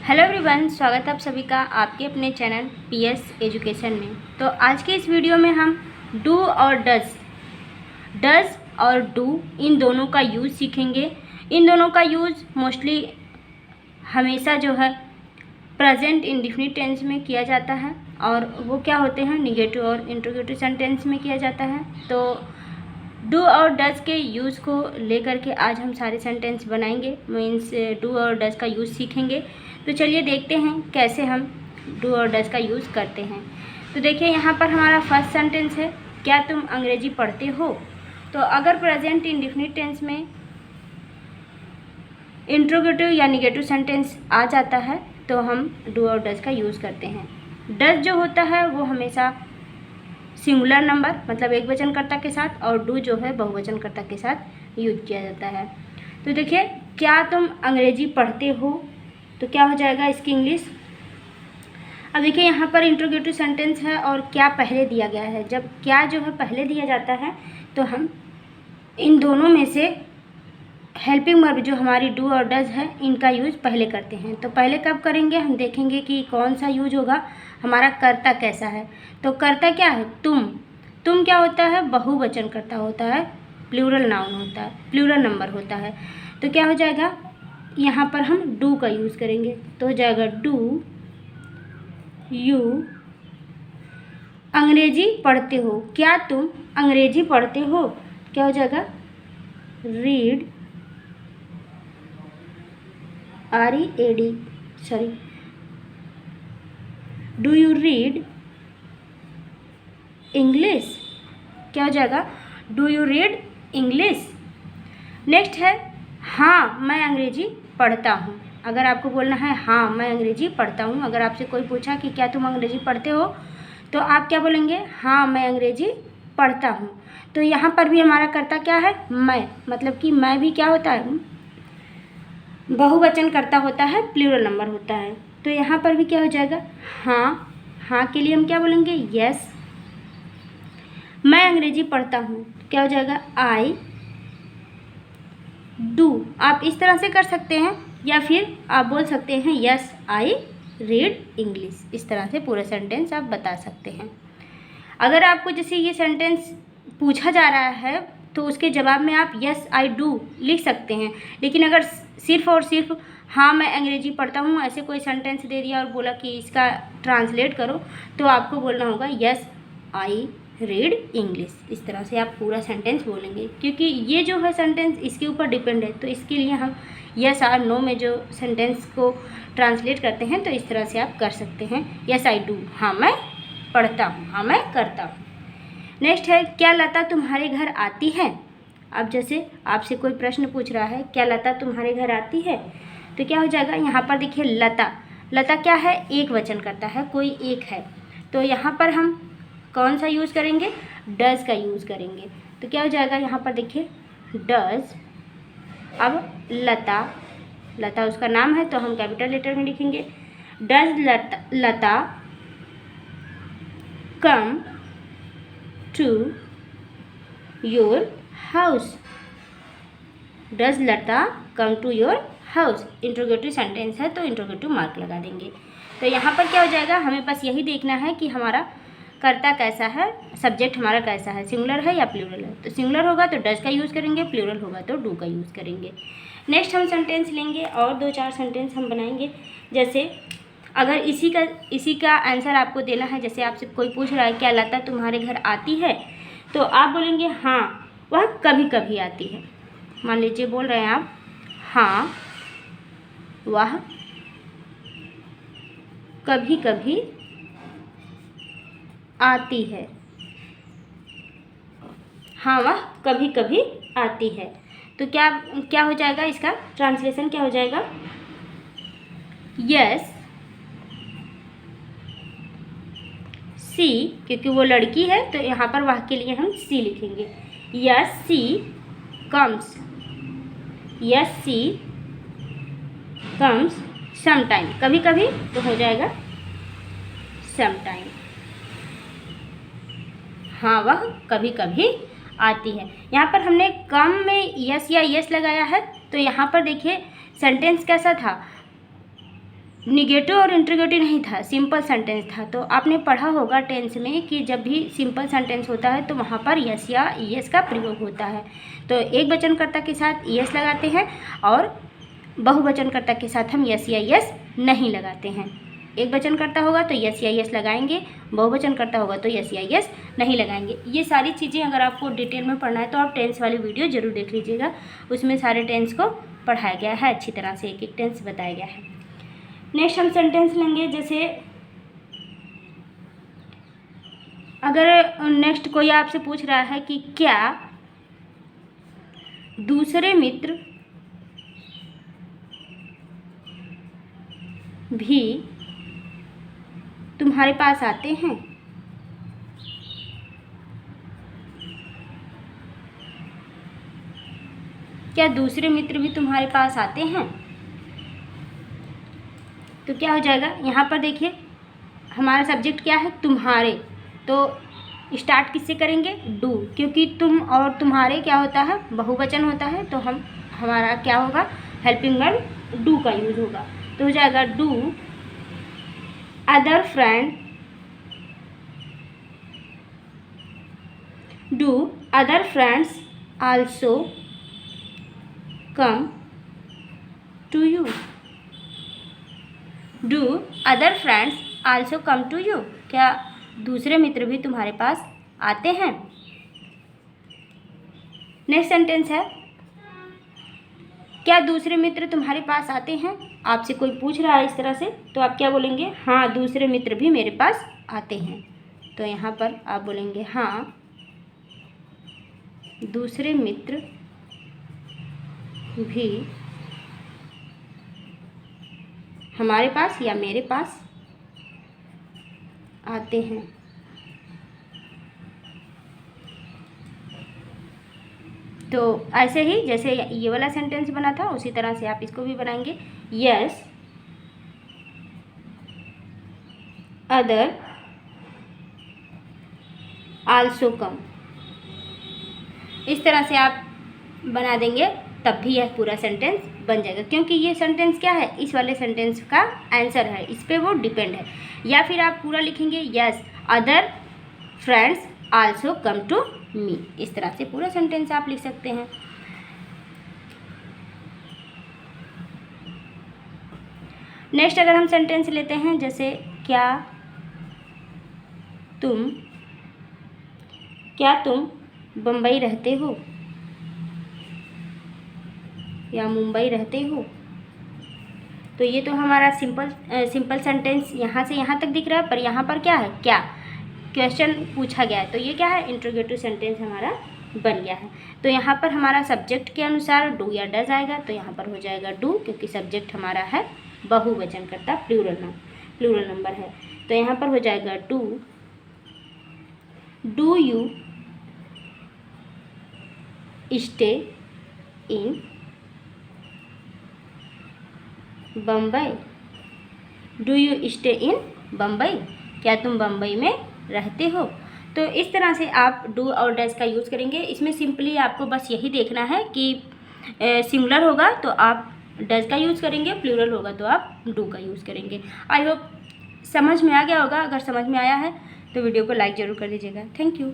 Hello everyone, स्वागत है आप सभी का आपके अपने चैनल पीएस एजुकेशन में। तो आज के इस वीडियो में हम डू और डज और डू इन दोनों का यूज़ सीखेंगे। इन दोनों का यूज़ मोस्टली हमेशा जो है प्रेजेंट इंडेफिनिट टेंस में किया जाता है और वो क्या होते हैं, निगेटिव और इंट्रोगेटिव सेंटेंस में किया जाता है। तो डू और डज के यूज़ को लेकर के आज हम सारे सेंटेंस बनाएंगे, मीन्स डू और डज का यूज़ सीखेंगे। तो चलिए देखते हैं कैसे हम डू और डज का यूज़ करते हैं। तो देखिए यहाँ पर हमारा फर्स्ट सेंटेंस है, क्या तुम अंग्रेजी पढ़ते हो। तो अगर प्रेजेंट इंडेफिनिट टेंस में इंट्रोगेटिव या निगेटिव सेंटेंस आ जाता है तो हम डू और डज का यूज़ करते हैं। डज जो होता है वो हमेशा सिंगुलर नंबर मतलब एक वचनकर्ता के साथ, और डू जो है बहुवचनकर्ता के साथ यूज किया जाता है। तो देखिए, क्या तुम अंग्रेजी पढ़ते हो, तो क्या हो जाएगा इसकी इंग्लिश। अब देखिए यहाँ पर इंट्रोगेटिव सेंटेंस है और क्या पहले दिया गया है। जब क्या जो है पहले दिया जाता है तो हम इन दोनों में से हेल्पिंग वर्ब जो हमारी डू और डज है इनका यूज़ पहले करते हैं। तो पहले कब करेंगे, हम देखेंगे कि कौन सा यूज होगा, हमारा कर्ता कैसा है। तो कर्ता क्या है, तुम क्या होता है, बहुवचनकर्ता होता है, प्लूरल नाउन होता है, प्लूरल नंबर होता है। तो क्या हो जाएगा, यहाँ पर हम डू का यूज़ करेंगे। तो हो जाएगा डू यू अंग्रेजी पढ़ते हो, क्या तुम अंग्रेजी पढ़ते हो। क्या हो जाएगा, read do you read English. क्या हो जाएगा, do you read English. Next है, हाँ मैं अंग्रेजी पढ़ता हूँ। अगर आपको बोलना है हाँ मैं अंग्रेजी पढ़ता हूँ, अगर आपसे कोई पूछा कि क्या तुम अंग्रेजी पढ़ते हो, तो आप क्या बोलेंगे, हाँ मैं अंग्रेजी पढ़ता हूँ। तो यहाँ पर भी हमारा कर्ता क्या है, मैं, मतलब कि मैं भी क्या होता है, बहुवचन कर्ता होता है, प्लूरल नंबर होता है। तो यहाँ पर भी क्या हो जाएगा, हाँ के लिए हम क्या बोलेंगे, यस। मैं अंग्रेजी पढ़ता हूँ, क्या हो जाएगा, आई डू। आप इस तरह से कर सकते हैं या फिर आप बोल सकते हैं यस आई रीड इंग्लिश। इस तरह से पूरा सेंटेंस आप बता सकते हैं। अगर आपको जैसे ये सेंटेंस पूछा जा रहा है तो उसके जवाब में आप यस आई डू लिख सकते हैं। लेकिन अगर सिर्फ और सिर्फ हाँ मैं अंग्रेजी पढ़ता हूँ ऐसे कोई सेंटेंस दे दिया और बोला कि इसका ट्रांसलेट करो, तो आपको बोलना होगा यस आई रीड इंग्लिश। इस तरह से आप पूरा सेंटेंस बोलेंगे, क्योंकि ये जो है सेंटेंस इसके ऊपर डिपेंड है। तो इसके लिए हम यस और नो में जो सेंटेंस को ट्रांसलेट करते हैं तो इस तरह से आप कर सकते हैं, यस आई डू, हाँ मैं पढ़ता हूँ, हाँ मैं करता हूँ। नेक्स्ट है, क्या लता तुम्हारे घर आती है। अब जैसे आपसे कोई प्रश्न पूछ रहा है, क्या लता तुम्हारे घर आती है, तो क्या हो जाएगा, यहाँ पर देखिए लता क्या है, एक वचन करता है, कोई एक है। तो यहाँ पर हम कौन सा यूज़ करेंगे, डज का यूज़ करेंगे। तो क्या हो जाएगा, यहाँ पर देखिए डज। अब लता उसका नाम है तो हम कैपिटल लेटर में लिखेंगे, does Lata come to your house. Does Lata come to your house. Interrogative sentence है तो इंट्रोगेटिव मार्क लगा देंगे। तो यहाँ पर क्या हो जाएगा, हमें बस यही देखना है कि हमारा कर्ता कैसा है, सब्जेक्ट हमारा कैसा है, सिंगुलर है या प्लूरल है। तो सिंगुलर होगा तो डज का यूज़ करेंगे, प्लूरल होगा तो डू का यूज़ करेंगे। नेक्स्ट हम सेंटेंस लेंगे और 2-4 सेंटेंस हम बनाएंगे। जैसे अगर इसी का आंसर आपको देना है, जैसे आपसे कोई पूछ रहा है क्या लता तुम्हारे घर आती है, तो आप बोलेंगे हाँ वह कभी कभी आती है। मान लीजिए बोल रहे हैं आप, हाँ वह कभी कभी आती है, हाँ वह कभी कभी आती है। तो क्या हो जाएगा, इसका ट्रांसलेशन क्या हो जाएगा, यस सी, क्योंकि वो लड़की है तो यहाँ पर वह के लिए हम सी लिखेंगे, यस सी कम्स, यस सी कम्स समटाइम, कभी कभी तो हो जाएगा समटाइम, हाँ वह कभी कभी आती है। यहाँ पर हमने कम में यस या यस लगाया है, तो यहाँ पर देखिए सेंटेंस कैसा था, निगेटिव और इंट्रोगेटिव नहीं था, सिंपल सेंटेंस था। तो आपने पढ़ा होगा टेंस में कि जब भी सिंपल सेंटेंस होता है तो वहाँ पर यस या ईएस का प्रयोग होता है। तो एक वचनकर्ता के साथ ईएस लगाते हैं और बहुवचनकर्ता के साथ हम यस या यस नहीं लगाते हैं। एक वचनकर्ता होगा तो यस या यस लगाएंगे, बहुवचनकर्ता होगा तो यस या यस नहीं लगाएंगे। ये सारी चीज़ें अगर आपको डिटेल में पढ़ना है तो आप टेंस वाली वीडियो जरूर देख लीजिएगा, उसमें सारे टेंस को पढ़ाया गया है, अच्छी तरह से एक एक टेंस बताया गया है। नेक्स्ट हम सेंटेंस लेंगे, जैसे अगर नेक्स्ट कोई आपसे पूछ रहा है कि क्या दूसरे मित्र भी तुम्हारे पास आते हैं, क्या दूसरे मित्र भी तुम्हारे पास आते हैं, तो क्या हो जाएगा यहाँ पर देखिए हमारा सब्जेक्ट क्या है, तुम्हारे। तो स्टार्ट किससे करेंगे, डू, क्योंकि तुम और तुम्हारे क्या होता है, बहुवचन होता है। तो हमारा क्या होगा, हेल्पिंग वर्ब डू का यूज होगा। तो हो जाएगा do other friend, do other friends also come to you, do other friends also come to you, क्या दूसरे मित्र भी तुम्हारे पास आते हैं। नेक्स्ट सेंटेंस है, क्या दूसरे मित्र तुम्हारे पास आते हैं। आपसे कोई पूछ रहा है इस तरह से तो आप क्या बोलेंगे, हाँ दूसरे मित्र भी मेरे पास आते हैं। तो यहाँ पर आप बोलेंगे हाँ दूसरे मित्र भी हमारे पास या मेरे पास आते हैं। तो ऐसे ही जैसे ये वाला सेंटेंस बना था उसी तरह से आप इसको भी बनाएंगे, यस अदर आल्सो कम। इस तरह से आप बना देंगे तब भी यह पूरा सेंटेंस बन जाएगा, क्योंकि ये सेंटेंस क्या है, इस वाले सेंटेंस का आंसर है, इस पे वो डिपेंड है। या फिर आप पूरा लिखेंगे yes other friends also come to me. इस तरह से पूरा सेंटेंस आप लिख सकते हैं। नेक्स्ट अगर हम सेंटेंस लेते हैं, जैसे क्या तुम बम्बई रहते हो या मुंबई रहते हो। तो ये तो हमारा सिंपल सेंटेंस यहाँ से यहाँ तक दिख रहा है, पर यहाँ पर क्या है, क्या क्वेश्चन पूछा गया है। तो ये क्या है, इंट्रोगेटिव सेंटेंस हमारा बन गया है। तो यहाँ पर हमारा सब्जेक्ट के अनुसार डू या डज आएगा, तो यहाँ पर हो जाएगा डू, क्योंकि सब्जेक्ट हमारा है बहुवचन करता, प्लूरल नंबर है। तो यहाँ पर हो जाएगा do you stay in Bombay, do you stay in Bombay, क्या तुम बम्बई में रहते हो। तो इस तरह से आप डू और डज का यूज़ करेंगे। इसमें सिंपली आपको बस यही देखना है कि सिंगुलर होगा तो आप डज का यूज़ करेंगे, प्लूरल होगा तो आप डू का यूज़ करेंगे। आई होप समझ में आ गया होगा। अगर समझ में आया है तो वीडियो को लाइक ज़रूर कर दीजिएगा। Thank you.